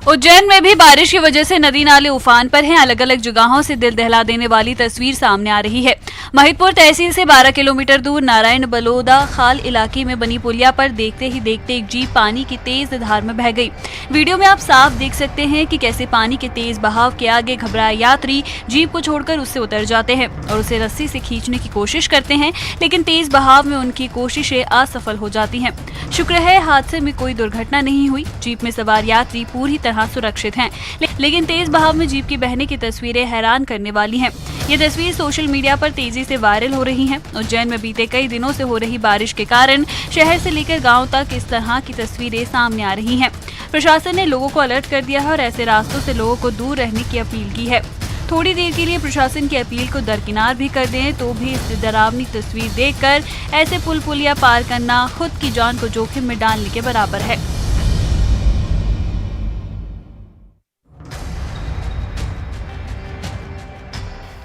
उज्जैन में भी बारिश की वजह से नदी नाले उफान पर हैं। अलग अलग जगहों से दिल दहला देने वाली तस्वीर सामने आ रही है। महिदपुर तहसील से 12 किलोमीटर दूर नारायण बलोदा खाल इलाके में बनी पुलिया पर देखते ही देखते एक जीप पानी की तेज धार में बह गई। वीडियो में आप साफ देख सकते हैं कि कैसे पानी के तेज बहाव के आगे घबराए यात्री जीप को छोड़कर उससे उतर जाते हैं और उसे रस्सी से खींचने की कोशिश करते हैं, लेकिन तेज बहाव में उनकी कोशिशें असफल हो जाती हैं। शुक्र है हादसे में कोई दुर्घटना नहीं हुई। जीप में सवार यात्री पूरी तरह सुरक्षित हैं, लेकिन तेज बहाव में जीप की बहने की तस्वीरें हैरान करने वाली हैं। ये तस्वीर सोशल मीडिया पर तेजी से वायरल हो रही हैं। उज्जैन में बीते कई दिनों से हो रही बारिश के कारण शहर से लेकर गांव तक इस तरह की तस्वीरें सामने आ रही हैं। प्रशासन ने लोगों को अलर्ट कर दिया है और ऐसे रास्तों से लोगों को दूर रहने की अपील की है। थोड़ी देर के लिए प्रशासन की अपील को दरकिनार भी कर दें तो भी इस डरावनी तस्वीर देखकर ऐसे पुल पुलिया पार करना खुद की जान को जोखिम में डालने के बराबर है।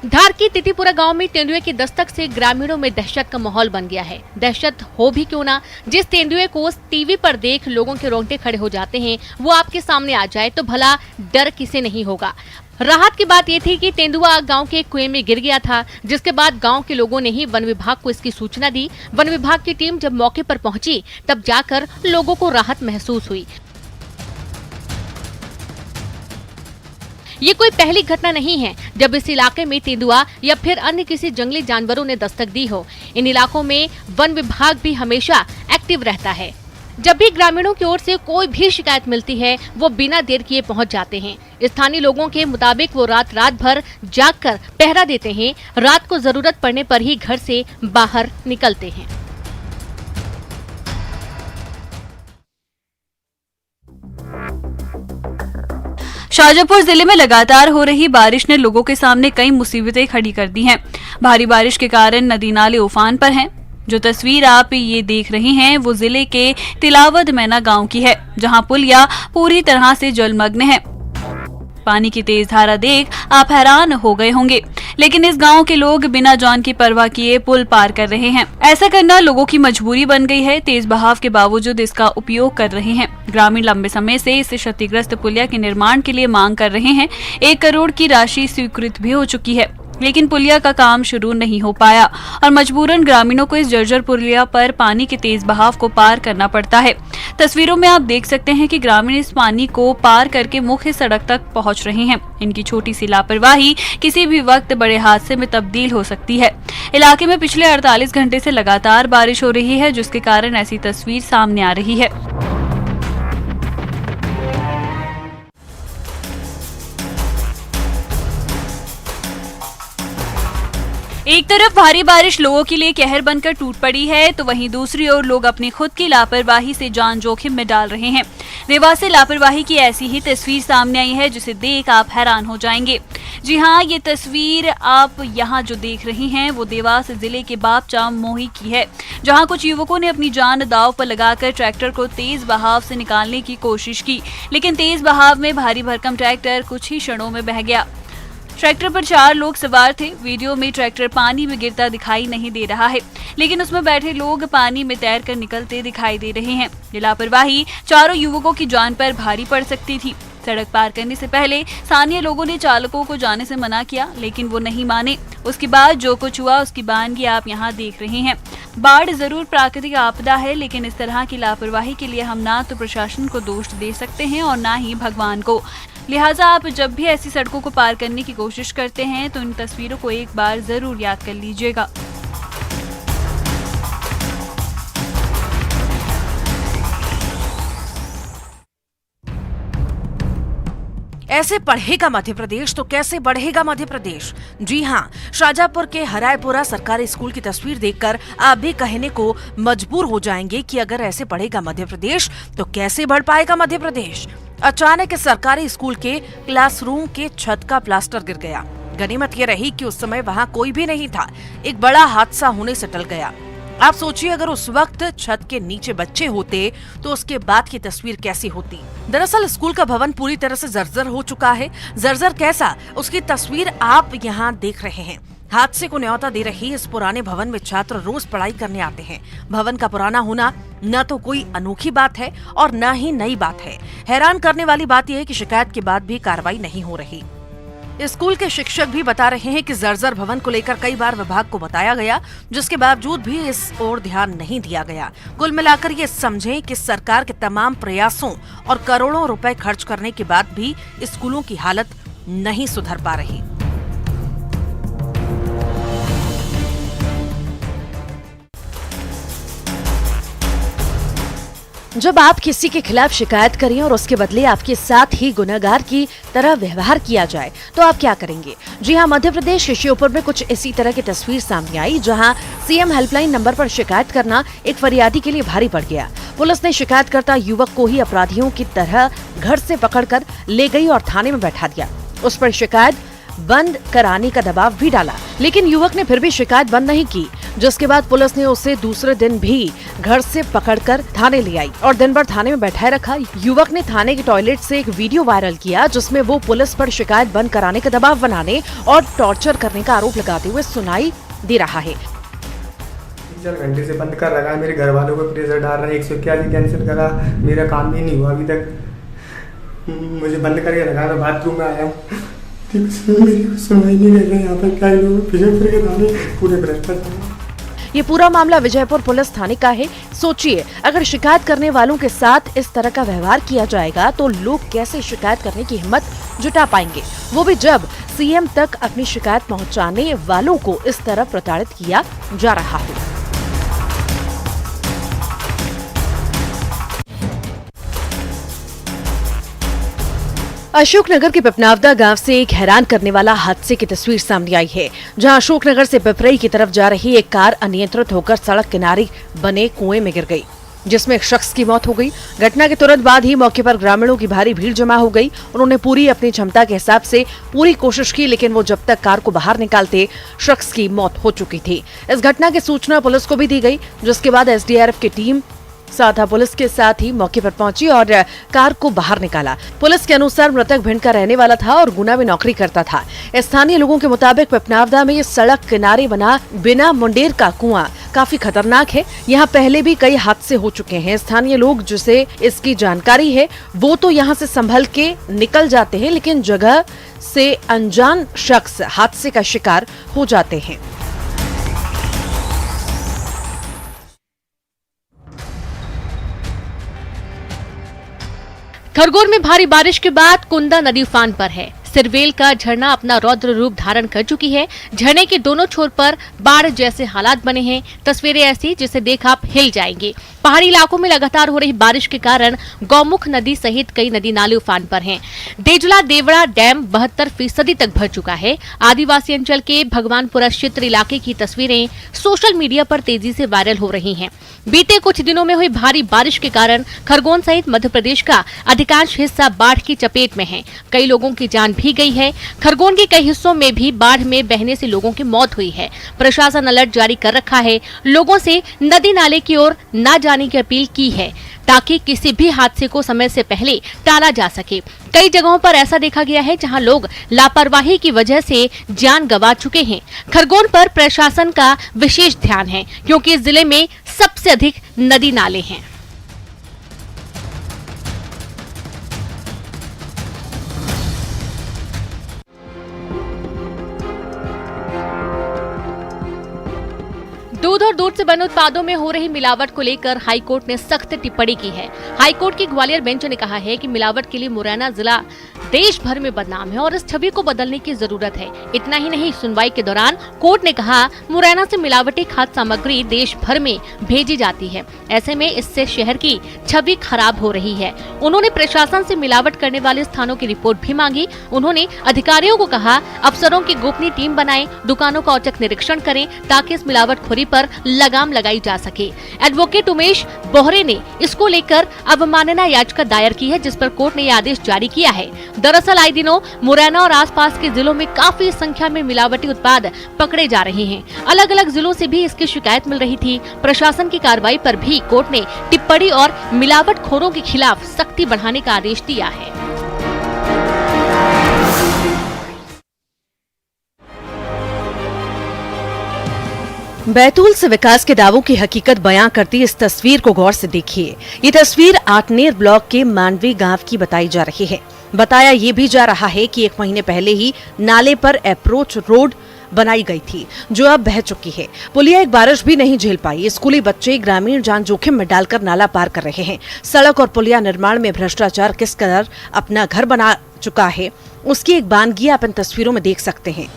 धार की तितीपुरा गांव में तेंदुए की दस्तक से ग्रामीणों में दहशत का माहौल बन गया है। दहशत हो भी क्यों ना, जिस तेंदुए को टीवी पर देख लोगों के रोंगटे खड़े हो जाते हैं वो आपके सामने आ जाए तो भला डर किसे नहीं होगा। राहत की बात ये थी कि तेंदुआ गांव के कुएं में गिर गया था, जिसके बाद गांव के लोगों ने ही वन विभाग को इसकी सूचना दी। वन विभाग की टीम जब मौके पर पहुंची तब जाकर लोगों को राहत महसूस हुई। ये कोई पहली घटना नहीं है जब इस इलाके में तेंदुआ या फिर अन्य किसी जंगली जानवरों ने दस्तक दी हो। इन इलाकों में वन विभाग भी हमेशा एक्टिव रहता है। जब भी ग्रामीणों की ओर से कोई भी शिकायत मिलती है वो बिना देर किए पहुंच जाते हैं। स्थानीय लोगों के मुताबिक वो रात भर जागकर पहरा देते हैं। रात को जरूरत पड़ने पर ही घर से बाहर निकलते हैं। शाजापुर जिले में लगातार हो रही बारिश ने लोगों के सामने कई मुसीबतें खड़ी कर दी हैं। भारी बारिश के कारण नदी नाले उफान पर हैं। जो तस्वीर आप ये देख रहे हैं वो जिले के तिलावद मैना गांव की है, जहां पुलिया पूरी तरह से जलमग्न है। पानी की तेज धारा देख आप हैरान हो गए होंगे, लेकिन इस गांव के लोग बिना जान की परवाह किए पुल पार कर रहे हैं। ऐसा करना लोगों की मजबूरी बन गई है। तेज बहाव के बावजूद इसका उपयोग कर रहे हैं। ग्रामीण लंबे समय से इस क्षतिग्रस्त पुलिया के निर्माण के लिए मांग कर रहे हैं। 1 करोड़ की राशि स्वीकृत भी हो चुकी है, लेकिन पुलिया का काम शुरू नहीं हो पाया और मजबूरन ग्रामीणों को इस जर्जर पुलिया पर पानी के तेज बहाव को पार करना पड़ता है। तस्वीरों में आप देख सकते हैं कि ग्रामीण इस पानी को पार करके मुख्य सड़क तक पहुंच रहे हैं। इनकी छोटी सी लापरवाही किसी भी वक्त बड़े हादसे में तब्दील हो सकती है। इलाके में पिछले 48 घंटे से लगातार बारिश हो रही है, जिसके कारण ऐसी तस्वीर सामने आ रही है। एक तरफ भारी बारिश लोगों के लिए कहर बनकर टूट पड़ी है, तो वहीं दूसरी ओर लोग अपनी खुद की लापरवाही से जान जोखिम में डाल रहे हैं। देवास से लापरवाही की ऐसी ही तस्वीर सामने आई है, जिसे देख आप हैरान हो जाएंगे। जी हाँ, ये तस्वीर आप यहाँ जो देख रहे हैं वो देवास जिले के बापचा मोही की है, जहाँ कुछ युवकों ने अपनी जान दांव पर लगाकर ट्रैक्टर को तेज बहाव से निकालने की कोशिश की, लेकिन तेज बहाव में भारी भरकम ट्रैक्टर कुछ ही क्षणों में बह गया। ट्रैक्टर पर 4 लोग सवार थे। वीडियो में ट्रैक्टर पानी में गिरता दिखाई नहीं दे रहा है, लेकिन उसमें बैठे लोग पानी में तैरकर निकलते दिखाई दे रहे हैं। ये लापरवाही चारों युवकों की जान पर भारी पड़ सकती थी। सड़क पार करने से पहले स्थानीय लोगों ने चालकों को जाने से मना किया, लेकिन वो नहीं माने। उसके बाद जो कुछ हुआ उसकी बयानगी आप यहाँ देख रहे हैं। बाढ़ जरूर प्राकृतिक आपदा है, लेकिन इस तरह की लापरवाही के लिए हम ना तो प्रशासन को दोष दे सकते हैं और ना ही भगवान को। लिहाजा आप जब भी ऐसी सड़कों को पार करने की कोशिश करते हैं तो इन तस्वीरों को एक बार जरूर याद कर लीजिएगा। ऐसे पढ़ेगा मध्य प्रदेश तो कैसे बढ़ेगा मध्य प्रदेश। जी हाँ, शाजापुर के हरायपुरा सरकारी स्कूल की तस्वीर देखकर आप भी कहने को मजबूर हो जाएंगे कि अगर ऐसे बढ़ेगा मध्य प्रदेश तो कैसे बढ़ पाएगा मध्य प्रदेश। अचानक सरकारी स्कूल के क्लासरूम के छत का प्लास्टर गिर गया। गनीमत ये रही कि उस समय वहाँ कोई भी नहीं था। एक बड़ा हादसा होने से टल गया। आप सोचिए, अगर उस वक्त छत के नीचे बच्चे होते तो उसके बाद की तस्वीर कैसी होती। दरअसल स्कूल का भवन पूरी तरह से जर्जर हो चुका है। जर्जर कैसा, उसकी तस्वीर आप यहाँ देख रहे हैं। हादसे को न्योता दे रही इस पुराने भवन में छात्र रोज पढ़ाई करने आते हैं। भवन का पुराना होना न तो कोई अनोखी बात है और न ही नई बात है। हैरान करने वाली बात यह है कि शिकायत के बाद भी कार्रवाई नहीं हो रही। स्कूल के शिक्षक भी बता रहे हैं कि जर्जर भवन को लेकर कई बार विभाग को बताया गया, जिसके बावजूद भी इस ओर ध्यान नहीं दिया गया। कुल मिलाकर ये समझें कि सरकार के तमाम प्रयासों और करोड़ों रुपए खर्च करने के बाद भी स्कूलों की हालत नहीं सुधर पा रही। जब आप किसी के खिलाफ शिकायत करें और उसके बदले आपके साथ ही गुनहगार की तरह व्यवहार किया जाए तो आप क्या करेंगे? जी हां, मध्य प्रदेश के श्योपुर में कुछ इसी तरह की तस्वीर सामने आई, जहां सीएम हेल्पलाइन नंबर पर शिकायत करना एक फरियादी के लिए भारी पड़ गया। पुलिस ने शिकायतकर्ता युवक को ही अपराधियों की तरह घर से पकड़कर ले गई और थाने में बैठा दिया। उस पर शिकायत बंद कराने का दबाव भी डाला, लेकिन युवक ने फिर भी शिकायत बंद नहीं की, जिसके बाद पुलिस ने उसे दूसरे दिन भी घर से पकड़कर थाने ले आई और दिन भर थाने में बैठाए रखा। युवक ने थाने के टॉयलेट से एक वीडियो वायरल किया, जिसमें वो पुलिस पर शिकायत बंद कराने का दबाव बनाने और टॉर्चर करने का आरोप लगाते हुए सुनाई दे रहा है। 4 घंटे से बंद कर रखा है, मेरे घर वालों को प्रेशर डाल रहा है, 181 कैंसिल करा, मेरा काम भी नहीं हुआ अभी तक। मुझे बंद करके रखा, मैं बाथरूम में आया हूँ, मेरी सुनवाई नहीं कर रहे। यहाँ पर क्या लोग विजयपुर के थाने पूरे भ्रष्टाचार। ये पूरा मामला विजयपुर पुलिस थाने का है। सोचिए, अगर शिकायत करने वालों के साथ इस तरह का व्यवहार किया जाएगा तो लोग कैसे शिकायत करने की हिम्मत जुटा पाएंगे, वो भी जब सीएम तक अपनी शिकायत पहुंचाने वालों को इस तरह प्रताड़ित किया जा रहा हो। अशोकनगर के पिपनावदा गांव से एक हैरान करने वाला हादसे की तस्वीर सामने आई है, जहां अशोकनगर से पिपरई की तरफ जा रही एक कार अनियंत्रित होकर सड़क किनारे बने कुएं में गिर गई, जिसमें एक शख्स की मौत हो गई। घटना के तुरंत बाद ही मौके पर ग्रामीणों की भारी भीड़ जमा हो गई। उन्होंने पूरी अपनी क्षमता के हिसाब से पूरी कोशिश की, लेकिन वो जब तक कार को बाहर निकालते शख्स की मौत हो चुकी थी। इस घटना की सूचना पुलिस को भी दी गई, जिसके बाद एसडीआरएफ की टीम साधा पुलिस के साथ ही मौके पर पहुंची और कार को बाहर निकाला। पुलिस के अनुसार मृतक भिंड का रहने वाला था और गुना में नौकरी करता था। स्थानीय लोगों के मुताबिक पिपनावदा में सड़क किनारे बना बिना मुंडेर का कुआं काफी खतरनाक है। यहाँ पहले भी कई हादसे हो चुके हैं। स्थानीय लोग जिसे इसकी जानकारी है वो तो यहाँ से संभल के निकल जाते हैं, लेकिन जगह से अनजान शख्स हादसे का शिकार हो जाते हैं। खरगोन में भारी बारिश के बाद कुंदा नदी उफान पर है। सिरवेल का झरना अपना रौद्र रूप धारण कर चुकी है। झरने के दोनों छोर पर बाढ़ जैसे हालात बने हैं। तस्वीरें ऐसी जिसे देख आप हिल जाएंगे। पहाड़ी इलाकों में लगातार हो रही बारिश के कारण गौमुख नदी सहित कई नदी नाले उफान पर हैं। देजला देवड़ा डैम 72% तक भर चुका है। आदिवासी अंचल के भगवानपुरा क्षेत्र इलाके की तस्वीरें सोशल मीडिया पर तेजी से वायरल हो रही हैं। बीते कुछ दिनों में हुई भारी बारिश के कारण खरगोन सहित मध्य प्रदेश का अधिकांश हिस्सा बाढ़ की चपेट में है। कई लोगों की जान भी गई है। खरगोन के कई हिस्सों में भी बाढ़ में बहने से लोगों की मौत हुई है। प्रशासन अलर्ट जारी कर रखा है। लोगों से नदी नाले की ओर न जाने की अपील की है, ताकि किसी भी हादसे को समय से पहले टाला जा सके। कई जगहों पर ऐसा देखा गया है जहां लोग लापरवाही की वजह से जान गंवा चुके हैं। खरगोन पर प्रशासन का विशेष ध्यान है, क्योंकि इस जिले में सबसे अधिक नदी नाले हैं। दूध और दूध से बने उत्पादों में हो रही मिलावट को लेकर हाईकोर्ट ने सख्त टिप्पणी की है। हाईकोर्ट की ग्वालियर बेंच ने कहा है कि मिलावट के लिए मुरैना जिला देश भर में बदनाम है और इस छवि को बदलने की जरूरत है। इतना ही नहीं, सुनवाई के दौरान कोर्ट ने कहा मुरैना से मिलावटी खाद्य सामग्री देश भर में भेजी जाती है। ऐसे में इससे शहर की छवि खराब हो रही है। उन्होंने प्रशासन से मिलावट करने वाले स्थानों की रिपोर्ट भी मांगी। उन्होंने अधिकारियों को कहा अफसरों की गोपनीय टीम बनाएं, दुकानों का औचक निरीक्षण करें, ताकि इस मिलावटखोरी पर लगाम लगाई जा सके। एडवोकेट उमेश बोहरे ने इसको लेकर अवमानना याचिका दायर की है, जिस पर कोर्ट ने यह आदेश जारी किया है। दरअसल आए दिनों मुरैना और आसपास के जिलों में काफी संख्या में मिलावटी उत्पाद पकड़े जा रहे हैं। अलग अलग जिलों से भी इसकी शिकायत मिल रही थी। प्रशासन की कार्रवाई पर भी कोर्ट ने टिप्पणी और मिलावटखोरों के खिलाफ सख्ती बढ़ाने का आदेश दिया है। बैतूल से विकास के दावों की हकीकत बयां करती इस तस्वीर को गौर से देखिए। ये तस्वीर आटनेर ब्लॉक के मांडवी गांव की बताई जा रही है। बताया ये भी जा रहा है कि 1 महीने पहले ही नाले पर अप्रोच रोड बनाई गई थी, जो अब बह चुकी है। पुलिया एक बारिश भी नहीं झेल पाई। स्कूली बच्चे ग्रामीण जान जोखिम में डालकर नाला पार कर रहे हैं। सड़क और पुलिया निर्माण में भ्रष्टाचार किस कदर अपना घर बना चुका है, उसकी एक बानगी आप इन तस्वीरों में देख सकते हैं।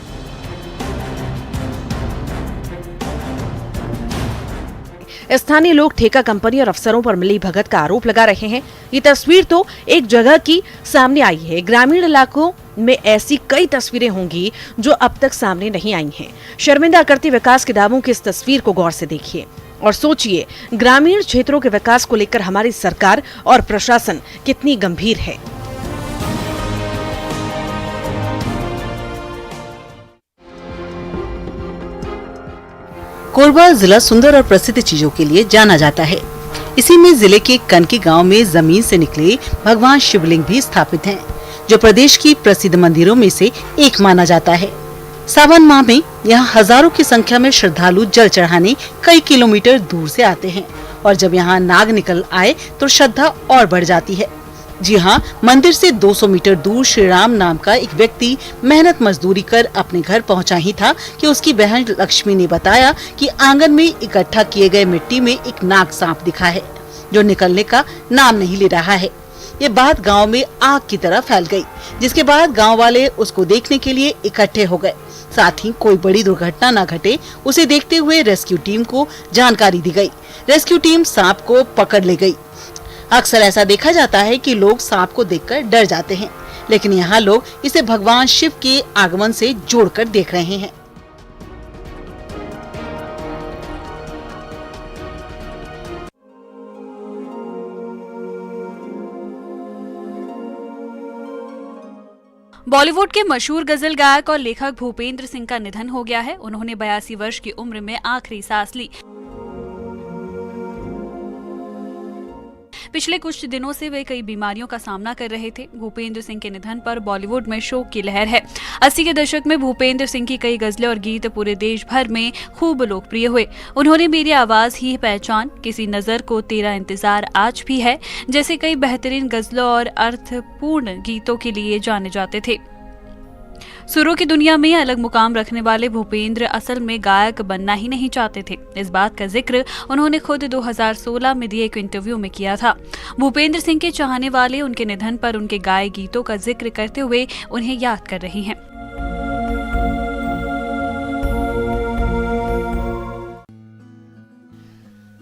स्थानीय लोग ठेका कंपनी और अफसरों पर मिली भगत का आरोप लगा रहे हैं। ये तस्वीर तो एक जगह की सामने आई है। ग्रामीण इलाकों में ऐसी कई तस्वीरें होंगी जो अब तक सामने नहीं आई हैं। शर्मिंदा करती विकास के दावों की इस तस्वीर को गौर से देखिए और सोचिए, ग्रामीण क्षेत्रों के विकास को लेकर हमारी सरकार और प्रशासन कितनी गंभीर है। कोरबा जिला सुंदर और प्रसिद्ध चीजों के लिए जाना जाता है। इसी में जिले के कनकी गांव में जमीन से निकले भगवान शिवलिंग भी स्थापित हैं, जो प्रदेश की प्रसिद्ध मंदिरों में से एक माना जाता है। सावन माह में यहाँ हजारों की संख्या में श्रद्धालु जल चढ़ाने कई किलोमीटर दूर से आते हैं और जब यहाँ नाग निकल आए तो श्रद्धा और बढ़ जाती है। जी हाँ, मंदिर से 200 मीटर दूर श्री राम नाम का एक व्यक्ति मेहनत मजदूरी कर अपने घर पहुंचा ही था कि उसकी बहन लक्ष्मी ने बताया कि आंगन में इकट्ठा किए गए मिट्टी में एक नाग सांप दिखा है, जो निकलने का नाम नहीं ले रहा है। ये बात गांव में आग की तरह फैल गई, जिसके बाद गांव वाले उसको देखने के लिए इकट्ठे हो गए। साथ ही कोई बड़ी दुर्घटना न घटे, उसे देखते हुए रेस्क्यू टीम को जानकारी दी गई। रेस्क्यू टीम सांप को पकड़ ले गई। अक्सर ऐसा देखा जाता है कि लोग सांप को देखकर डर जाते हैं, लेकिन यहाँ लोग इसे भगवान शिव के आगमन से जोड़कर देख रहे हैं। बॉलीवुड के मशहूर गजल गायक और लेखक भूपेंद्र सिंह का निधन हो गया है। उन्होंने 82 वर्ष की उम्र में आखिरी सांस ली। पिछले कुछ दिनों से वे कई बीमारियों का सामना कर रहे थे। भूपेंद्र सिंह के निधन पर बॉलीवुड में शोक की लहर है। 80 के दशक में भूपेंद्र सिंह की कई गजलें और गीत पूरे देश भर में खूब लोकप्रिय हुए। उन्होंने मेरी आवाज ही पहचान, किसी नजर को तेरा इंतजार आज भी है जैसे कई बेहतरीन गजलों और अर्थपूर्ण गीतों के लिए जाने जाते थे। सुरों की दुनिया में अलग मुकाम रखने वाले भूपेंद्र असल में गायक बनना ही नहीं चाहते थे। इस बात का जिक्र उन्होंने खुद 2016 में दिए एक इंटरव्यू में किया था। भूपेंद्र सिंह के चाहने वाले उनके निधन पर उनके गाए गीतों का जिक्र करते हुए उन्हें याद कर रहे हैं।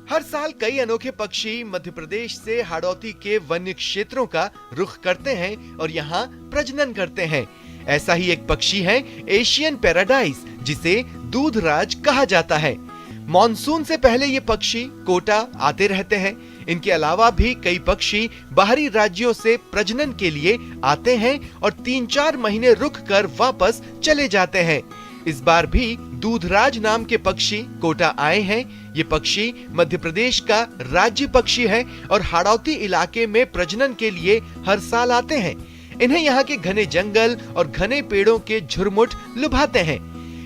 हर साल कई अनोखे पक्षी मध्य प्रदेश से हाड़ौती के वन्य क्षेत्रों का रुख करते हैं और यहाँ प्रजनन करते हैं। ऐसा ही एक पक्षी है एशियन पैराडाइज, जिसे दूधराज कहा जाता है। मॉनसून से पहले ये पक्षी कोटा आते रहते हैं। इनके अलावा भी कई पक्षी बाहरी राज्यों से प्रजनन के लिए आते हैं और 3-4 महीने रुक कर वापस चले जाते हैं। इस बार भी दूधराज नाम के पक्षी कोटा आए हैं। ये पक्षी मध्य प्रदेश का राज्य पक्षी है और हाड़ौती इलाके में प्रजनन के लिए हर साल आते हैं। इन्हें यहाँ के घने जंगल और घने पेड़ों के झुरमुट लुभाते हैं।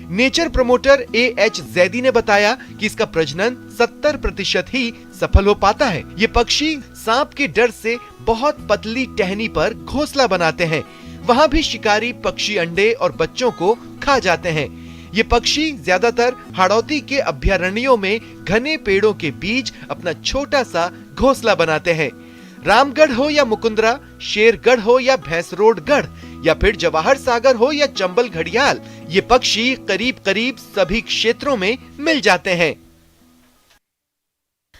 Nature promoter A.H. जैदी ने बताया कि इसका प्रजनन 70% ही सफल हो पाता है। ये पक्षी सांप के डर से बहुत पतली टहनी पर घोंसला बनाते हैं। वहाँ भी शिकारी पक्षी अंडे और बच्चों को खा जाते हैं। ये पक्षी ज्यादातर हाड़ौती के अभयारण्यों में घने पेड़ों के बीच अपना छोटा सा घोंसला बनाते हैं। रामगढ़ हो या मुकुंदरा, शेरगढ़ हो या भैंसरोडगढ़ या फिर जवाहर सागर हो या चंबल घड़ियाल, ये पक्षी करीब करीब सभी क्षेत्रों में मिल जाते हैं।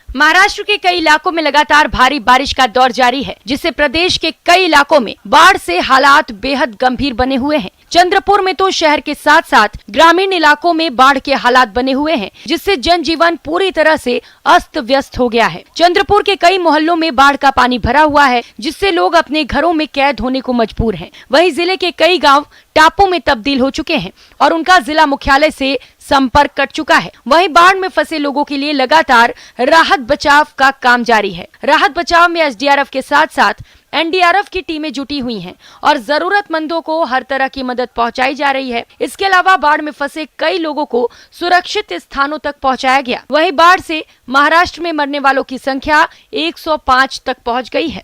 महाराष्ट्र के कई इलाकों में लगातार भारी बारिश का दौर जारी है, जिससे प्रदेश के कई इलाकों में बाढ़ से हालात बेहद गंभीर बने हुए हैं। चंद्रपुर में तो शहर के साथ साथ ग्रामीण इलाकों में बाढ़ के हालात बने हुए हैं, जिससे जनजीवन पूरी तरह से अस्त व्यस्त हो गया है। चंद्रपुर के कई मोहल्लों में बाढ़ का पानी भरा हुआ है, जिससे लोग अपने घरों में कैद होने को मजबूर हैं। वहीं जिले के कई गांव टापू में तब्दील हो चुके हैं और उनका जिला मुख्यालय से संपर्क कट चुका है। वहीं बाढ़ में फंसे लोगों के लिए लगातार राहत बचाव का काम जारी है। राहत बचाव में SDRF के साथ साथ एनडीआरएफ की टीमें जुटी हुई हैं और जरूरतमंदों को हर तरह की मदद पहुंचाई जा रही है। इसके अलावा बाढ़ में फंसे कई लोगों को सुरक्षित स्थानों तक पहुंचाया गया। वहीं बाढ़ से महाराष्ट्र में मरने वालों की संख्या 105 तक पहुंच गई है।